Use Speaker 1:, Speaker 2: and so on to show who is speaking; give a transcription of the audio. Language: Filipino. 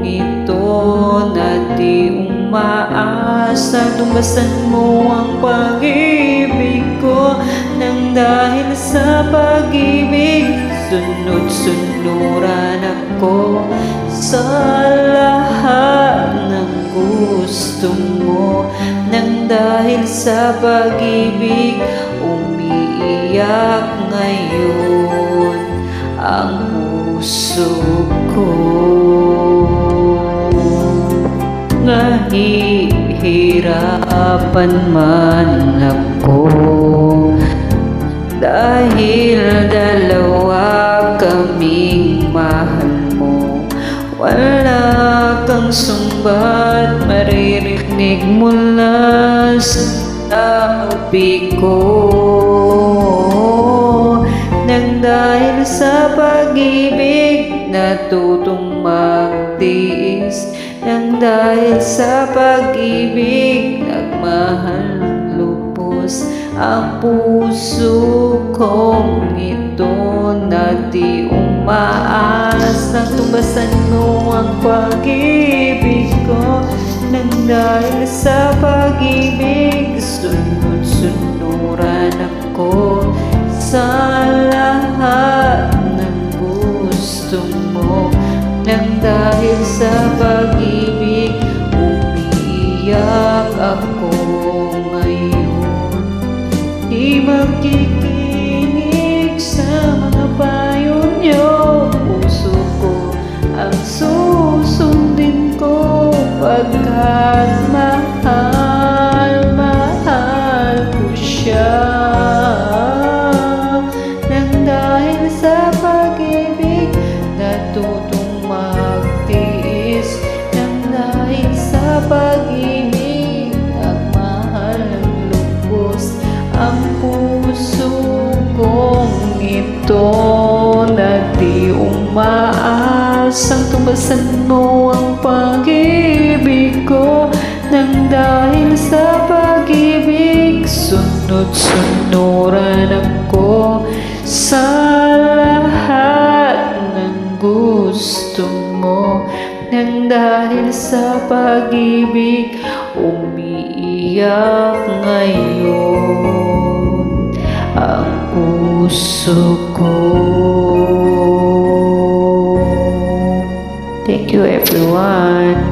Speaker 1: ito na di umaasa. Tumbasan mo ang pag-ibig ko, nang dahil sa pag-ibig sunod-sunuran ako sa lahat ng gusto mo. Nang dahil sa pag-ibig umiiyak ngayon ang puso ko. Nahihirapan man ako dahil dalawa kaming mahal mo. Wala kang sumbat maririnig mula sa tabi ko. Nang dahil sa pag-ibig natutong magtiis, nang dahil sa pag-ibig nagmahal ng lubos ang puso kong ito na di umaasa. Tumbasan mo ang pag-ibig ko, nang dahil sa pag-ibig sunod-sunuran ako sa lahat ng gusto mo. Nang dahil sa pag-ibig umiiyak ako ngayon. Di makikinig sa mga payo niyo, puso ko ang susundin ko, pagkat mahal ko siya. Nang dahil sa pag-ibig natutong magtiis, nang dahil sa pag-ibig nagmahal ng lubos ang puso kong ito na di umaasang. Tumbasan mo ang pag-ibig ko, nang dahil sa pag-ibig sunod-sunuran ako sa lahat ng gusto mo. Nang dahil sa pag-ibig umiiyak ngayon ang puso ko. Thank you everyone.